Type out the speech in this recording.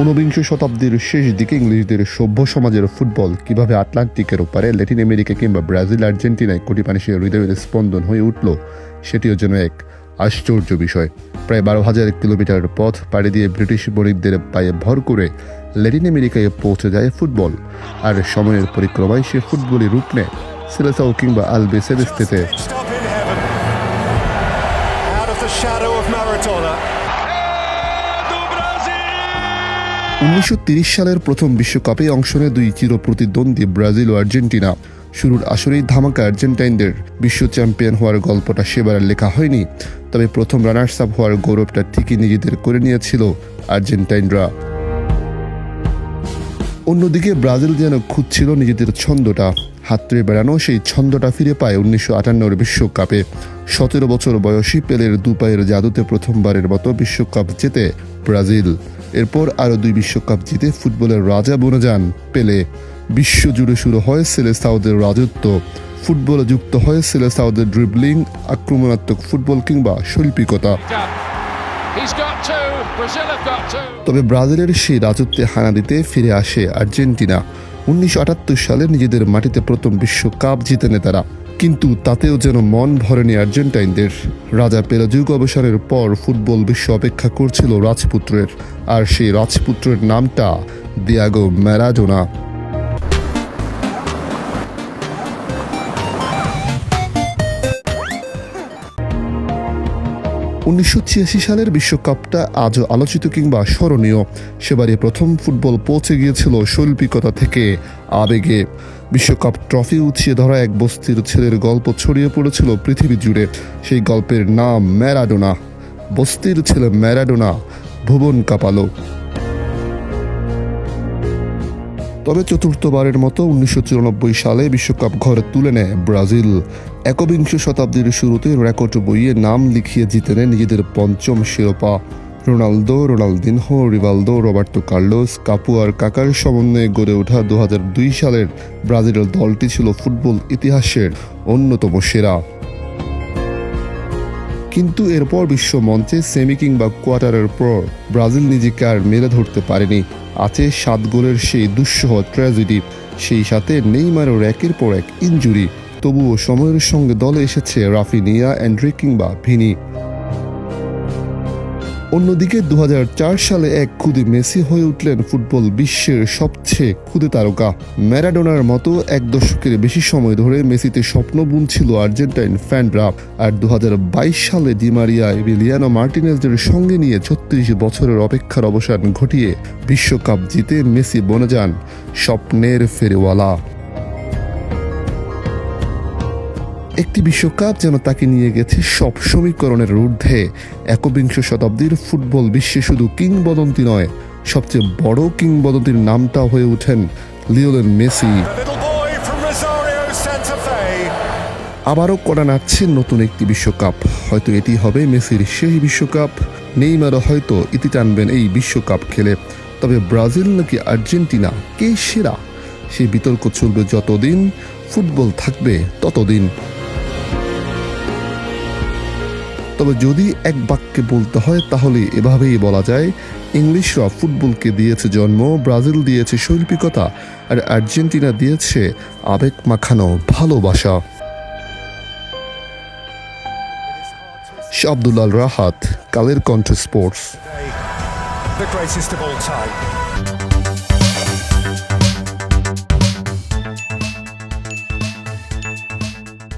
ঊনবিংশ শতাব্দীর শেষ দিকে ইংলিশদের সভ্য সমাজের ফুটবল কিভাবে আটলান্টিকের ওপারে ল্যাটিন আমেরিকা কিংবা ব্রাজিল আর্জেন্টিনায় কোটি মানুষের হৃদয়ের স্পন্দন হয়ে উঠল, সেটিও যেন এক আশ্চর্য বিষয়। প্রায় 12,000 কিলোমিটার পথ পাড়ি দিয়ে ব্রিটিশ বণিকদের পায়ে ভর করে ল্যাটিন আমেরিকায় পৌঁছে যায় ফুটবল, আর সময়ের পরিক্রমায় সে ফুটবলই রূপ নেয় সেলেসাও কিংবা আলবিসেলেস্তেতে। 1930 সালের প্রথম বিশ্বকাপে অংশ নেয় দুই চিরপ্রতিদ্বন্দ্বী ব্রাজিল ও আর্জেন্টিনা। শুরুর আসরেই ধামাকা আর্জেন্টাইনদের। বিশ্ব চ্যাম্পিয়ন হওয়ার গল্পটা সেবার লেখা হয়নি, তবে প্রথম রানার্স আপ হওয়ার গৌরবটা ঠিকই নিজেদের করে নিয়েছিল আর্জেন্টাইনরা। অন্যদিকে ব্রাজিল যেন খুঁজছিল নিজেদের ছন্দটা, হাতড়ে বেড়ানো সেই ছন্দটা ফিরে পায় 1958 বিশ্বকাপে। 17 বছর বয়সী পেলের দুপায়ের জাদুতে প্রথমবারের মতো বিশ্বকাপ জেতে ব্রাজিল। এরপর আরও 2 বিশ্বকাপ জিতে ফুটবলের রাজা বনে যান পেলে। বিশ্বজুড়ে শুরু হয় সেলেসাওদের রাজত্ব। ফুটবলে যুক্ত হয় সেলেসাওদের ড্রিবলিং, আক্রমণাত্মক ফুটবল কিংবা শৈল্পিকতা। তবে ব্রাজিলের সেই রাজত্বে হানা দিতে ফিরে আসে আর্জেন্টিনা। 1978 সালে নিজেদের মাটিতে প্রথম বিশ্বকাপ জিতে নেয় তারা, কিন্তু তাতেও যেন মন ভরেনি আর্জেন্টাইনদের। রাজা পেলে যুগ অবসরের পর ফুটবল বিশ্ব অপেক্ষা করছিল রাজপুত্রের, আর সেই রাজপুত্রের নামটা দিয়াগো ম্যারাডোনা। '86 সালের বিশ্বকাপটা আজও আলোচিত কিংবা স্মরণীয়। সেবারে প্রথম ফুটবল পৌঁছে গিয়েছিল শৈল্পিকতা থেকে আবেগে। বিশ্বকাপ ট্রফি উছিয়ে ধরা এক বস্তির ছেলের গল্প ছড়িয়ে পড়েছিল পৃথিবী জুড়ে। সেই গল্পের নাম ম্যারাডোনা। বস্তির ছেলে ম্যারাডোনা ভুবন কাঁপালো। তবে চতুর্থবারের মতো 1994 সালে বিশ্বকাপ ঘরে তুলে নেয় ব্রাজিল। একবিংশ শতাব্দীর শুরুতে রেকর্ড বইয়ে নাম লিখিয়ে জিতে নেয় নিজেদের পঞ্চম শিরোপা। Ronaldo, Ronaldinho, Rivaldo, Roberto Carlos, Cafu আর কাকার সমন্বয়ে গড়ে ওঠা 2002 সালের ব্রাজিলের দলটি ছিল ফুটবল ইতিহাসের অন্যতম সেরা। কিন্তু এরপর বিশ্ব মঞ্চে সেমি কিংবা কোয়ার্টারের পর ব্রাজিল নিজেকে আর মেলে ধরতে পারেনি। আছে 7 গোলের সেই দুঃসহ ট্র্যাজেডি, সেই সাথে নেইমারের একের পর এক ইনজুরি। তবুও সময়ের সঙ্গে দলে এসেছে রাফিনিয়া, এন্ড্রিক কিংবা ভিনি। অন্যদিকে 2004 সালে এক ক্ষুদে মেসি হয়ে উঠলেন ফুটবল বিশ্বের সবচেয়ে ক্ষুদে তারকা। ম্যারাডোনার মতো 1 দশকের বেশি সময় ধরে মেসিতে স্বপ্ন বুনছিল আর্জেন্টাইন ফ্যানরা। আর 2022 সালে ডি মারিয়া, এমিলিয়ানো মার্টিনেজদের সঙ্গে নিয়ে 36 বছরের অপেক্ষার অবসান ঘটিয়ে বিশ্বকাপ জিতে মেসি বনে যান স্বপ্নের ফেরিওয়ালা। একটি বিশ্বকাপ যেন তাকে নিয়ে গেছে সব সমীকরণের ঊর্ধ্বে। একবিংশ শতাব্দীর ফুটবল বিশ্বে শুধু কিংবদন্তি নয়, সবচেয়ে বড় কিংবদন্তির নামটা হয়ে ওঠেন লিওনেল মেসি। আবারও কড়া নাড়ছে নতুন একটি বিশ্বকাপ। হয়তো এটি হবে মেসির শেষ বিশ্বকাপ। নেইমারও হয়তো ইতি টানবেন এই বিশ্বকাপ খেলে। তবে ব্রাজিল নাকি আর্জেন্টিনা, কে সেরা? সেই বিতর্ক চলবে যতদিন, ফুটবল থাকবে ততদিন। তবে যদি এক বাক্যে বলতে হয় তাহলে এভাবেই বলা যায়, ইংলিশরা ফুটবলকে দিয়েছে জন্ম, ব্রাজিল দিয়েছে শৈল্পিকতা, আর আর্জেন্টিনা দিয়েছে আবেগ মাখানো ভালোবাসা। আব্দুল্লাহ রাহাত, কালের কণ্ঠ স্পোর্টস।